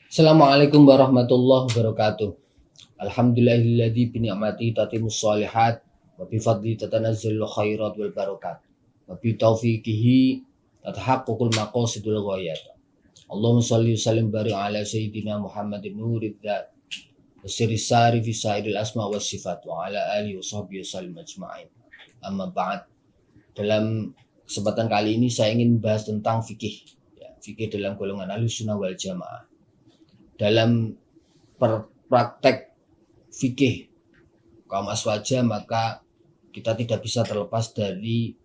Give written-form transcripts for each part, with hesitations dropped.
Assalamualaikum warahmatullahi wabarakatuh. Alhamdulillahilladzi bi ni'matihi tatimmus shalihat wa bi fadli tatanazzalul khairat wal barakat wa bi taufiqihi tatahaqququl maqasidul ghayat. Allahumma shalli wa sallim barik ala sayyidina Muhammadin nurid dzat wa sirris sari fi sairil asma was sifat wa ala alihi wa sahbihi wasallim ajma'in. Amma ba'd. Dalam kesempatan kali ini saya ingin membahas tentang fikih. Fikih dalam golongan Ahlussunnah wal Jamaah. Dalam praktek fikih kaum aswaja, maka kita tidak bisa terlepas dari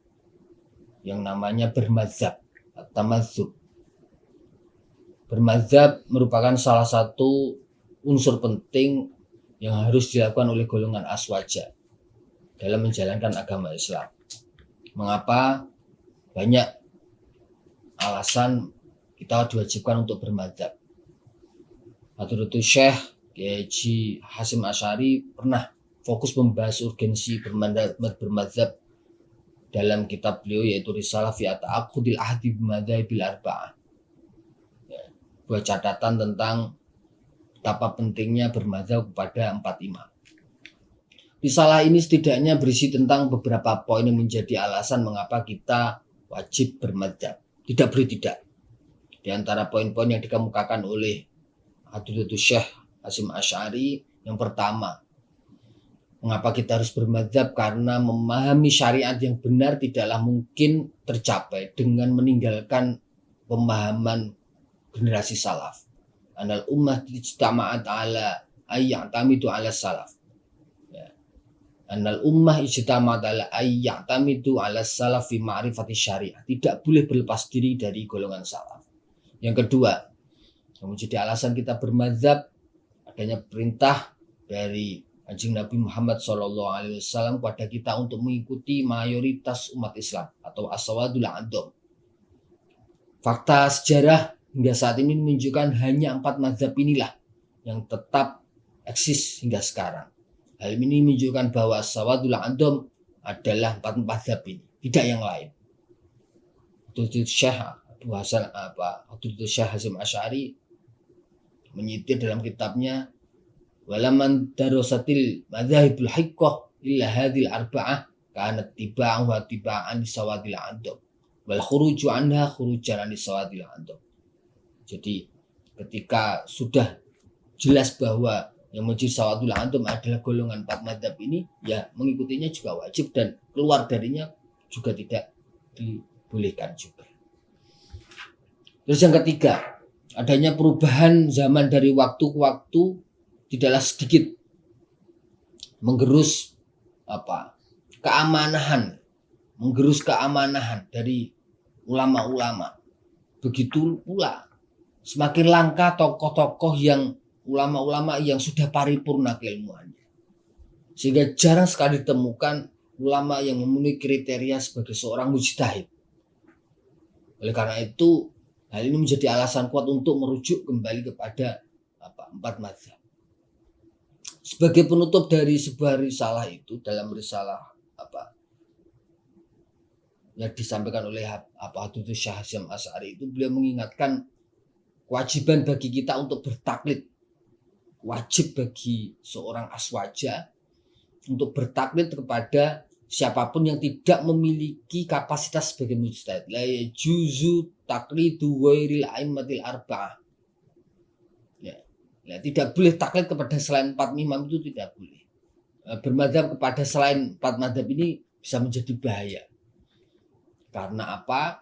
yang namanya bermadzhab atau tamadzhub. Bermadzhab merupakan salah satu unsur penting yang harus dilakukan oleh golongan aswaja dalam menjalankan agama Islam. Mengapa? Banyak alasan kita diwajibkan untuk bermadzhab. Hadratus Syekh Haji Hasyim Asy'ari pernah fokus membahas urgensi bermadzhab dalam kitab beliau, yaitu Risalah fi Ta'aqqudil Ahdi Bimadzahibil Arba'ah. Buat catatan tentang betapa pentingnya bermadzhab kepada 4 imam. Risalah ini setidaknya berisi tentang beberapa poin yang menjadi alasan mengapa kita wajib bermadzhab. Tidak boleh tidak. Di antara poin-poin yang dikemukakan oleh Hadratus Syekh Hasyim Asy'ari, yang pertama, mengapa kita harus bermadzhab? Karena memahami syariat yang benar tidaklah mungkin tercapai dengan meninggalkan pemahaman generasi salaf. Anal ummah ijtama'at ala ayya'tamidu ala salaf. Anal ummah ijtama'at ala ayya'tamidu ala salaf fi ma'rifati syariah. Tidak boleh berlepas diri dari golongan salaf. Yang kedua, yang menjadi alasan kita bermadzhab, adanya perintah dari Kanjeng Nabi Muhammad SAW kepada kita untuk mengikuti mayoritas umat Islam atau as-sawadul a'dham. Fakta sejarah hingga saat ini menunjukkan hanya 4 mazhab inilah yang tetap eksis hingga sekarang. Hal ini menunjukkan bahwa as-sawadul a'dham adalah 4 mazhab ini, tidak yang lain. Hadratus Syekh Hasyim Asy'ari menyitir dalam kitabnya, walaman darasatil madzhabul hiqqah illa hadhil arba'ah kanat tiba'an wa tiba'an sawadil a'dham wal khuruju anha khurujan an sawadil a'dham. Jadi ketika sudah jelas bahwa yang menjadi sawadul a'dham adalah golongan 4 mazhab ini, ya mengikutinya juga wajib dan keluar darinya juga tidak dibolehkan juga. Terus yang ketiga, adanya perubahan zaman dari waktu ke waktu tidaklah sedikit menggerus keamanahan dari ulama-ulama. Begitu pula semakin langka tokoh-tokoh ulama-ulama yang sudah paripurna keilmuannya. Sehingga jarang sekali ditemukan ulama yang memenuhi kriteria sebagai seorang mujtahid. Oleh karena itu, hal ini menjadi alasan kuat untuk merujuk kembali kepada 4 mazhab. Sebagai penutup dari sebuah risalah itu, dalam risalah yang disampaikan oleh Hadratus Syekh Hasyim Asy'ari itu, beliau mengingatkan kewajiban bagi kita untuk bertaklid. Wajib bagi seorang aswaja untuk bertaklid kepada siapapun yang tidak memiliki kapasitas sebagai mujtahid. La yajuzu taqlidu ghairil a'immatil arba'ah. Ya, tidak boleh taklid kepada selain 4 imam, itu tidak boleh. Bermadzhab kepada selain 4 mazhab ini bisa menjadi bahaya. Karena apa?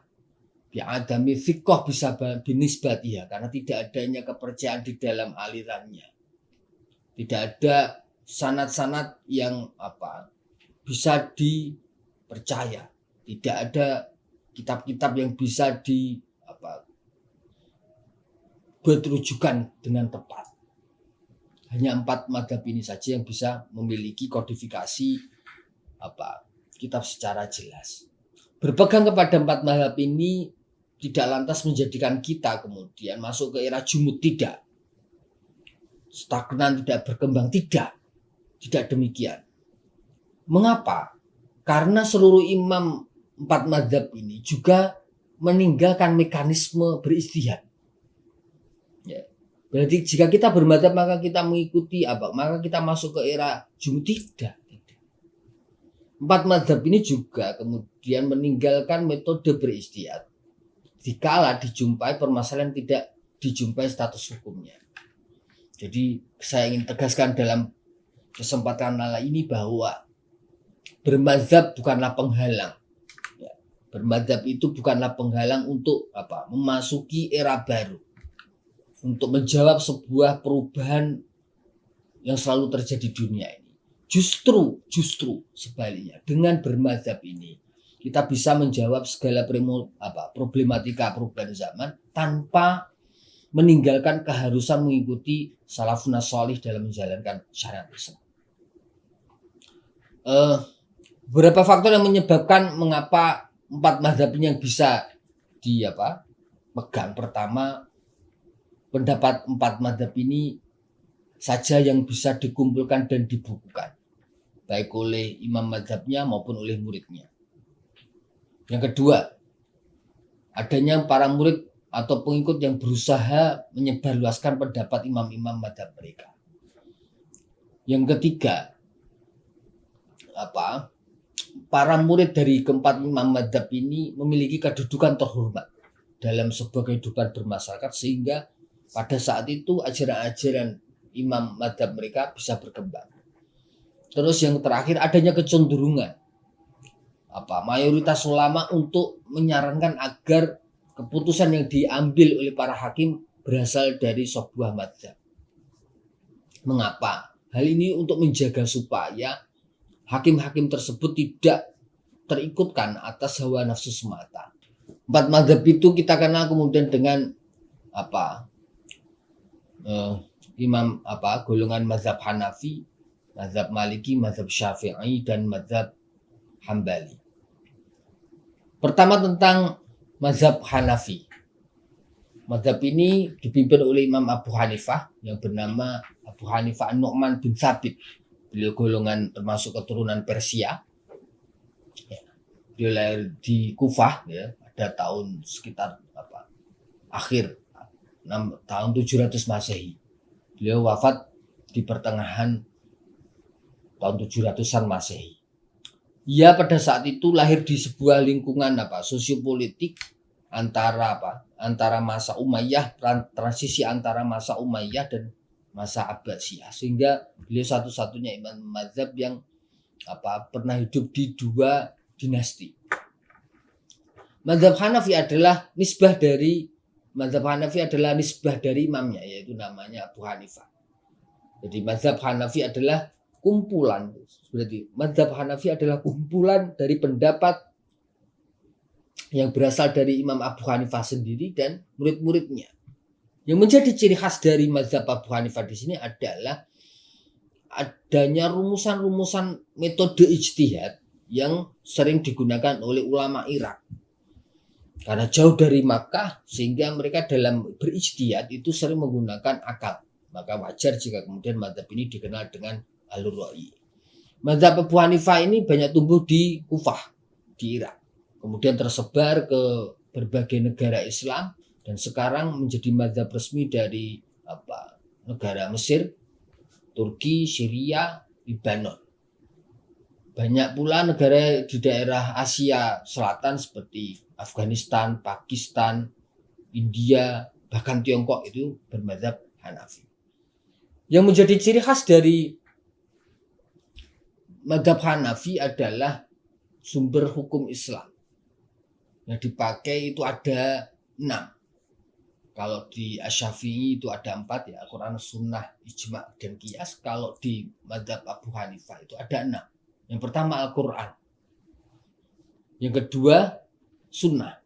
Bi'adami thiqah bisa binisbatiha, karena tidak adanya kepercayaan di dalam alirannya. Tidak ada sanad-sanad yang bisa dipercaya. Tidak ada kitab-kitab yang bisa buat rujukan dengan tepat. Hanya 4 mazhab ini saja yang bisa memiliki kodifikasi kitab secara jelas. Berpegang kepada 4 mazhab ini tidak lantas menjadikan kita kemudian masuk ke era jumud, tidak. Stagnan, tidak berkembang, tidak demikian. Mengapa? Karena seluruh imam 4 mazhab ini juga meninggalkan mekanisme beristihad. Ya. Berarti jika kita bermadzhab maka kita mengikuti apa? Maka kita masuk ke era Jumhur. Tidak. Empat mazhab ini juga kemudian meninggalkan metode berijtihad dikala dijumpai permasalahan tidak dijumpai status hukumnya. Jadi saya ingin tegaskan dalam kesempatan kali ini bahwa bermadzhab bukanlah penghalang. Bermadzhab itu bukanlah penghalang untuk apa? Memasuki era baru. Untuk menjawab sebuah perubahan yang selalu terjadi di dunia ini. Justru sebaliknya, dengan bermadzhab ini kita bisa menjawab segala problematika perubahan zaman tanpa meninggalkan keharusan mengikuti salafun sholih dalam menjalankan syariat Islam. Beberapa faktor yang menyebabkan mengapa empat mazhab ini yang bisa pegang. Pertama, pendapat empat mazhab ini saja yang bisa dikumpulkan dan dibukukan, baik oleh imam mazhabnya maupun oleh muridnya. Yang kedua, adanya para murid atau pengikut yang berusaha menyebarluaskan pendapat imam-imam mazhab mereka. Yang ketiga, para murid dari keempat imam mazhab ini memiliki kedudukan terhormat dalam sebuah kehidupan bermasyarakat, sehingga pada saat itu ajaran-ajaran imam mazhab mereka bisa berkembang. Terus yang terakhir, adanya kecenderungan mayoritas ulama untuk menyarankan agar keputusan yang diambil oleh para hakim berasal dari sebuah mazhab. Mengapa? Hal ini untuk menjaga supaya hakim-hakim tersebut tidak terikutkan atas hawa nafsu semata. Empat mazhab itu kita kenal kemudian dengan golongan mazhab Hanafi, mazhab Maliki, mazhab Syafi'i, dan mazhab Hambali. Pertama tentang mazhab Hanafi. Mazhab ini dipimpin oleh Imam Abu Hanifah yang bernama Abu Hanifah An-Nu'man bin Thabit. Beliau golongan termasuk keturunan Persia. Beliau lahir di Kufah pada tahun sekitar akhir tahun 700 Masehi. Beliau wafat di pertengahan tahun 700-an Masehi. Ia pada saat itu lahir di sebuah lingkungan sosiopolitik antara masa Umayyah, transisi antara masa Umayyah dan masa Abbasiyah, sehingga beliau satu-satunya imam mazhab yang pernah hidup di dua dinasti. Mazhab Hanafi adalah nisbah dari imamnya, yaitu namanya Abu Hanifah. Jadi mazhab Hanafi adalah kumpulan dari pendapat yang berasal dari Imam Abu Hanifah sendiri dan murid-muridnya. Yang menjadi ciri khas dari mazhab Abu Hanifah di sini adalah adanya rumusan-rumusan metode ijtihad yang sering digunakan oleh ulama Irak. Karena jauh dari Makkah, sehingga mereka dalam berijtihad itu sering menggunakan akal. Maka wajar jika kemudian mazhab ini dikenal dengan Ahlur Ra'yi. Mazhab Abu Hanifah ini banyak tumbuh di Kufah, di Irak. Kemudian tersebar ke berbagai negara Islam dan sekarang menjadi mazhab resmi dari negara Mesir, Turki, Syria, Lebanon. Banyak pula negara di daerah Asia Selatan seperti Afghanistan, Pakistan, India, bahkan Tiongkok itu bermazhab Hanafi. Yang menjadi ciri khas dari mazhab Hanafi adalah sumber hukum Islam. Yang dipakai itu ada 6. Kalau di Asy-Syafi'i itu ada 4 Quran, Sunnah, Ijma' dan Qiyas. Kalau di mazhab Abu Hanifah itu ada 6. Yang pertama Al-Quran. Yang kedua Sunnah.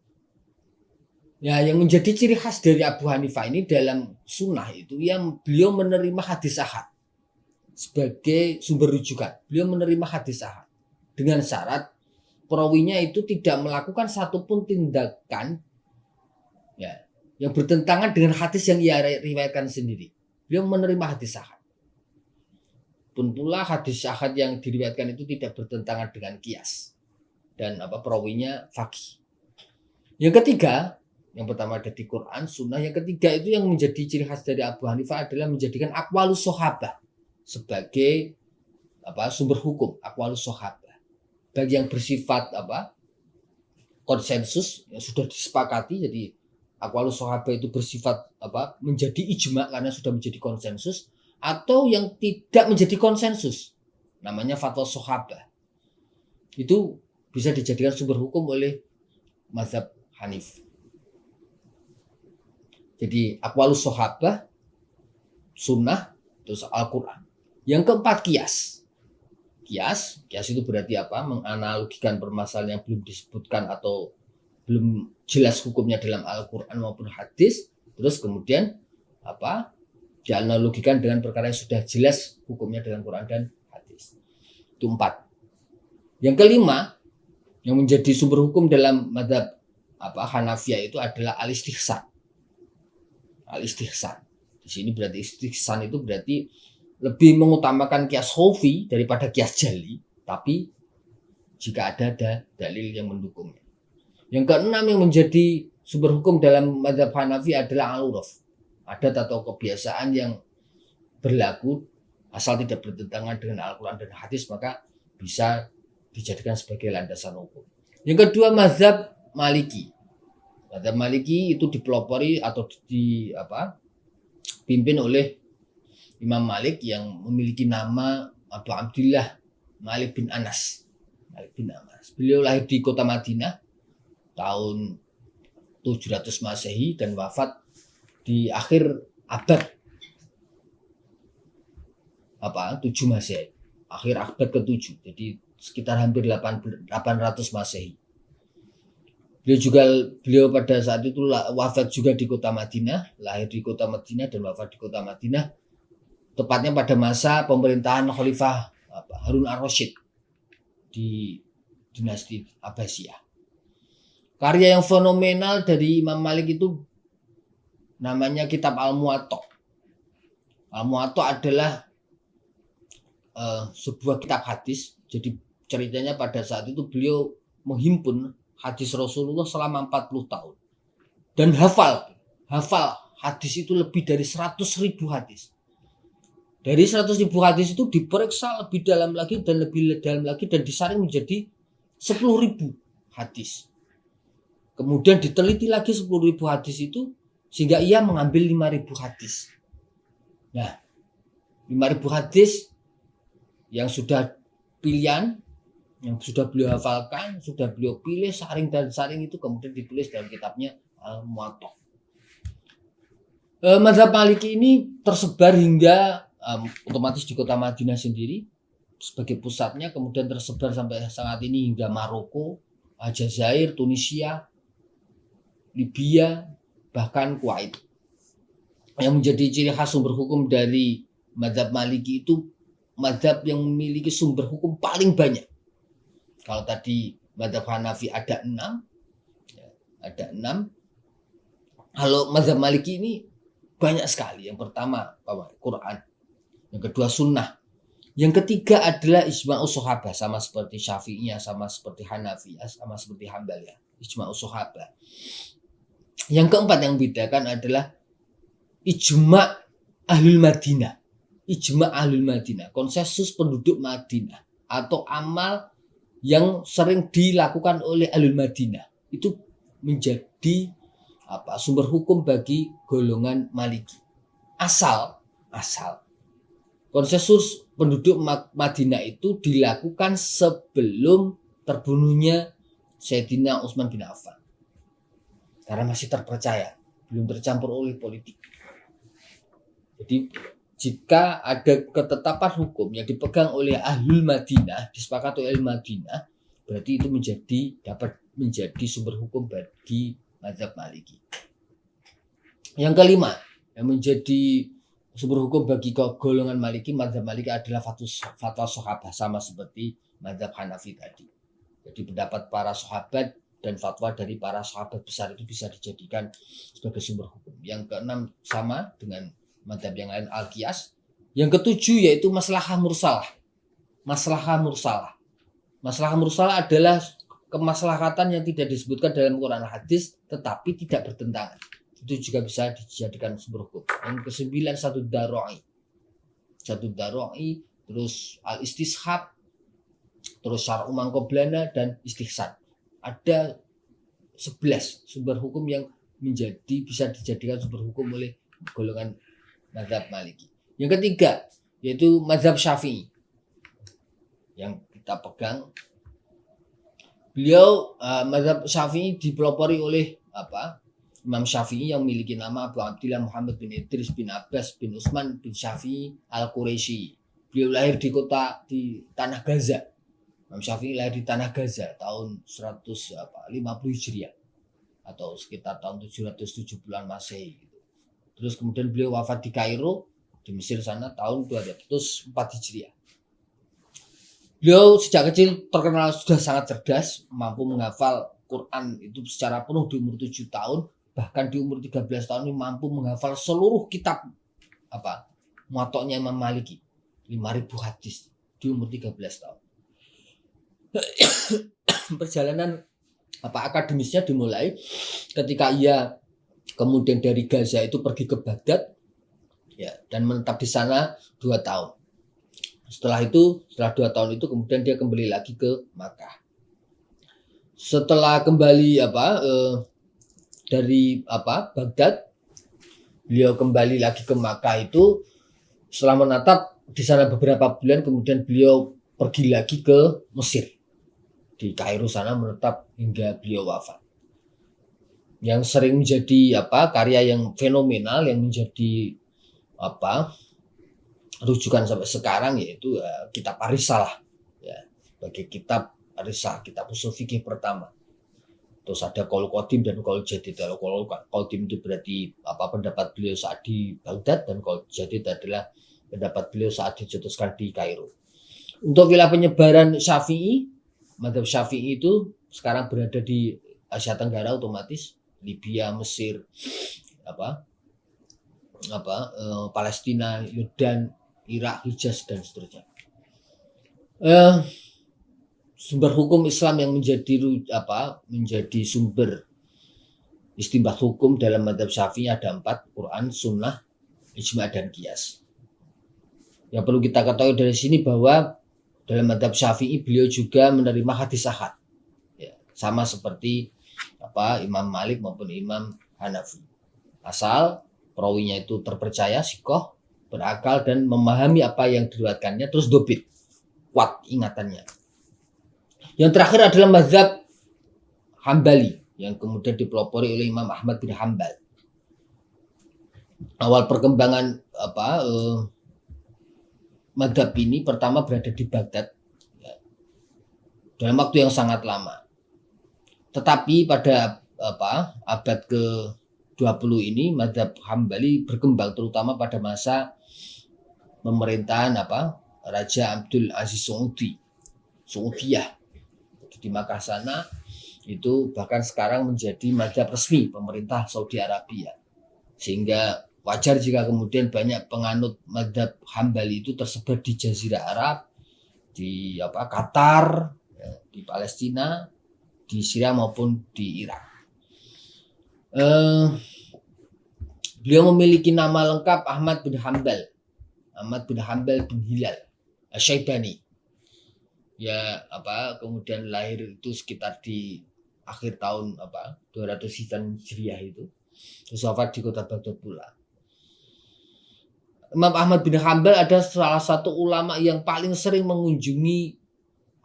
Yang menjadi ciri khas dari Abu Hanifah ini dalam Sunnah itu yang beliau menerima hadis ahad sebagai sumber rujukan. Beliau menerima hadis ahad dengan syarat perawinya itu tidak melakukan satupun tindakan yang bertentangan dengan hadis yang ia riwayatkan sendiri. Beliau menerima hadis ahad. Pun pula hadis ahad yang diriwayatkan itu tidak bertentangan dengan qiyas dan perawinya faqih. Yang ketiga, Yang pertama ada di Quran, Sunnah. Yang ketiga itu yang menjadi ciri khas dari Abu Hanifah adalah menjadikan aqwalus sahabah sebagai sumber hukum. Aqwalus sahabah bagi yang bersifat konsensus yang sudah disepakati. Jadi aqwalus sahabah itu bersifat menjadi ijma karena sudah menjadi konsensus, atau yang tidak menjadi konsensus namanya fatwa sahabah. Itu bisa dijadikan sumber hukum oleh mazhab Hanif. Jadi aqwalus sahabah, sunnah, terus Al-Quran. Yang keempat kias. Kias itu berarti menganalogikan permasalahan yang belum disebutkan atau belum jelas hukumnya dalam Al-Quran maupun hadis, terus kemudian dianalogikan dengan perkara yang sudah jelas hukumnya dalam Quran dan hadis. Itu 4. Yang kelima yang menjadi sumber hukum dalam mazhab Hanafiyah itu adalah al-istihsan. Al-istihsan. Di sini berarti istihsan itu berarti lebih mengutamakan kias khufi daripada kias jali, tapi jika ada dalil yang mendukungnya. Yang keenam yang menjadi sumber hukum dalam mazhab Hanafi adalah al-uruf. Adat atau kebiasaan yang berlaku asal tidak bertentangan dengan Al-Quran dan hadis, maka bisa dijadikan sebagai landasan hukum. Yang kedua mazhab Maliki. Mazhab Maliki itu dipelopori atau dipimpin oleh Imam Malik yang memiliki nama Abu Abdullah Malik bin Anas. Beliau lahir di kota Madinah tahun 700 Masehi dan wafat di akhir abad 7 Masehi. Akhir abad ke-7. Jadi sekitar hampir 800 Masehi. Beliau pada saat itu wafat juga di kota Madinah, lahir di kota Madinah dan wafat di kota Madinah, tepatnya pada masa pemerintahan Khalifah Harun ar-Rasyid di dinasti Abbasiyah. Karya yang fenomenal dari Imam Malik itu namanya kitab Al-Muwatta. Al-Muwatta adalah sebuah kitab hadis. Jadi ceritanya pada saat itu beliau menghimpun hadis Rasulullah selama 40 tahun. Dan hafal hadis itu lebih dari 100.000 hadis. Dari 100.000 hadis itu diperiksa lebih dalam lagi dan lebih dalam lagi dan disaring menjadi 10.000 hadis. Kemudian diteliti lagi 10.000 hadis itu sehingga ia mengambil 5.000 hadis. Nah, 5.000 hadis yang sudah pilihan, yang sudah beliau hafalkan, sudah beliau pilih saring itu kemudian ditulis dalam kitabnya Al-Muwatta. Mazhab Maliki ini tersebar hingga otomatis di kota Madinah sendiri sebagai pusatnya, kemudian tersebar sampai saat ini hingga Maroko, Aljazair, Tunisia, Libya, bahkan Kuwait. Yang menjadi ciri khas sumber hukum dari mazhab Maliki itu mazhab yang memiliki sumber hukum paling banyak. Kalau tadi mazhab Hanafi ada 6. Kalau mazhab Maliki ini banyak sekali. Yang pertama Quran, yang kedua sunnah, yang ketiga adalah ijma'us sahabah, sama seperti Syafi'iyah, sama seperti Hanafiyah, sama seperti Hambaliyah, ijma'us sahabah. Yang keempat yang membedakan adalah ijma' ahlul Madinah. Ijma' ahlul Madinah, konsensus penduduk Madinah atau amal yang sering dilakukan oleh ahlul Madinah. Itu menjadi sumber hukum bagi golongan Maliki. Asal konsensus penduduk Madinah itu dilakukan sebelum terbunuhnya Sayyidina Utsman bin Affan. Karena masih terpercaya, belum tercampur oleh politik. Jadi jika ada ketetapan hukum yang dipegang oleh ahlul Madinah, disepakati oleh Madinah, berarti itu dapat menjadi sumber hukum bagi mazhab Maliki. Yang kelima, yang menjadi sumber hukum bagi golongan Maliki, mazhab Maliki adalah fatwa sahabat, sama seperti mazhab Hanafi tadi. Jadi pendapat para sahabat dan fatwa dari para sahabat besar itu bisa dijadikan sebagai sumber hukum. Yang keenam sama dengan mazhab yang lain al-qiyas. Yang ketujuh yaitu maslahah mursalah. Maslahah mursalah adalah kemaslahatan yang tidak disebutkan dalam Quran dan hadis tetapi tidak bertentangan. Itu juga bisa dijadikan sumber hukum. Yang ke-9 satu daro'i, terus al-istishab, terus syar'u man qablana dan istihsan. Ada 11 sumber hukum yang bisa dijadikan sumber hukum oleh golongan mazhab Maliki. Yang ketiga yaitu mazhab Syafi'i yang kita pegang. Beliau mazhab Syafi'i dipelopori oleh Imam Syafi'i yang memiliki nama Abu Abdillah Muhammad bin Idris bin Abbas bin Utsman bin Syafi'i al-Quraisy. Beliau lahir di tanah Gaza. Imam Syafi'i lahir di tanah Gaza tahun 150 Hijriah atau sekitar tahun 770-an Masehi. Terus kemudian beliau wafat di Kairo di Mesir sana tahun 204 Hijriah. Beliau sejak kecil terkenal sudah sangat cerdas, mampu menghafal Quran itu secara penuh di umur 7 tahun, bahkan di umur 13 tahun ini mampu menghafal seluruh kitab muwatta'nya Imam Maliki, 5.000 hadis di umur 13 tahun. Perjalanan akademisnya dimulai ketika ia kemudian dari Gaza itu pergi ke Baghdad ya, dan menetap di sana 2 tahun. Setelah 2 tahun itu kemudian dia kembali lagi ke Makkah. Setelah kembali dari Baghdad, beliau kembali lagi ke Makkah itu setelah menetap di sana beberapa bulan, kemudian beliau pergi lagi ke Mesir. Di Kairo sana menetap hingga beliau wafat. Yang sering menjadi karya yang fenomenal yang menjadi rujukan sampai sekarang yaitu kitab Ar-Risalah ya, sebagai kitab Ar-Risalah, kitab ushul fikih pertama. Terus ada Qaul Qadim dan Qaul Jadid. Kalau Qaul Qadim itu berarti pendapat beliau saat di Baghdad, dan Qaul Jadid adalah pendapat beliau saat dicetuskan di Kairo. Untuk wilayah penyebaran Syafi'i, mazhab Syafi'i itu sekarang berada di Asia Tenggara otomatis, Libya, Mesir, Palestina, Yordan, Irak, Hijaz dan seterusnya. Sumber hukum Islam yang menjadi sumber istinbat hukum dalam mazhab Syafi'i ada 4, Quran, Sunnah, Ijma' dan Qiyas. Yang perlu kita ketahui dari sini bahwa dalam mazhab Syafi'i beliau juga menerima hadis ahad. Ya, sama seperti Imam Malik maupun Imam Hanafi. Asal perawinya itu terpercaya, sikoh, berakal dan memahami apa yang diriwayatkannya, terus dobit, kuat ingatannya. Yang terakhir adalah mazhab Hambali yang kemudian dipelopori oleh Imam Ahmad bin Hanbal. Awal perkembangan mazhab ini pertama berada di Baghdad ya, dalam waktu yang sangat lama. Tetapi pada abad ke-20 ini mazhab Hambali berkembang terutama pada masa pemerintahan Raja Abdul Aziz Saudiyah di Makkah sana. Itu bahkan sekarang menjadi mazhab resmi pemerintah Saudi Arabia, sehingga wajar jika kemudian banyak penganut mazhab Hambali itu tersebar di Jazirah Arab, di Qatar, di Palestina, di Syria maupun di Irak. Beliau memiliki nama lengkap Ahmad bin Hanbal bin Hilal Asy-Syaibani. Ya kemudian lahir itu sekitar di akhir tahun 200 Hijriah itu. Terus wafat di kota Baghdad pula. Imam Ahmad bin Hanbal adalah salah satu ulama yang paling sering mengunjungi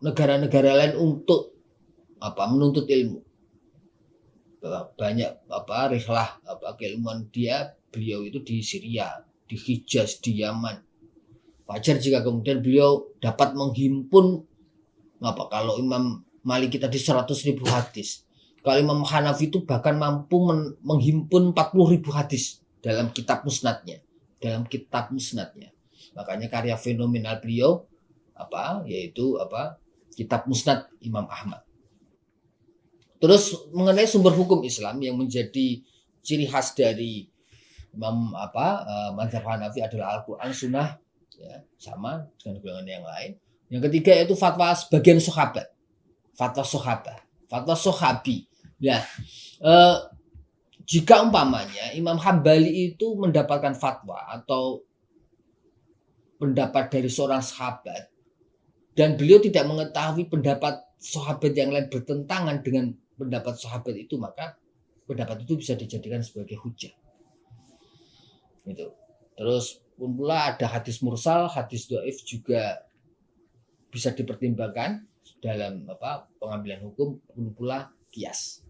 negara-negara lain untuk menuntut ilmu. Banyak rihlah keilmuan beliau itu di Syria, di Hijaz, di Yaman. Wajar jika kemudian beliau dapat menghimpun kalau Imam Maliki tadi 100.000 hadis. Kalau Imam Hanafi itu bahkan mampu menghimpun 40.000 hadis dalam kitab musnadnya. Makanya karya fenomenal beliau yaitu kitab musnad Imam Ahmad. Terus mengenai sumber hukum Islam yang menjadi ciri khas dari Imam mazhab Hanafi adalah Al-Quran, Sunnah, ya, sama dengan golongan yang lain. Yang ketiga yaitu fatwa sebagian sahabat. Fatwa sahabat. fatwa sahabi. Ya, jika umpamanya Imam Hambali itu mendapatkan fatwa atau pendapat dari seorang sahabat dan beliau tidak mengetahui pendapat sahabat yang lain bertentangan dengan pendapat sahabat itu, maka pendapat itu bisa dijadikan sebagai hujah. Gitu. Terus pun pula ada hadis mursal, hadis dhaif juga bisa dipertimbangkan dalam pengambilan hukum, pun pula kias.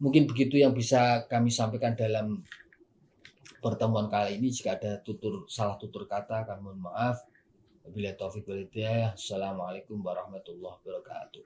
Mungkin begitu yang bisa kami sampaikan dalam pertemuan kali ini. Jika ada salah tutur kata, kami mohon maaf. Wabillahi taufiq wal hidayah. Assalamualaikum warahmatullahi wabarakatuh.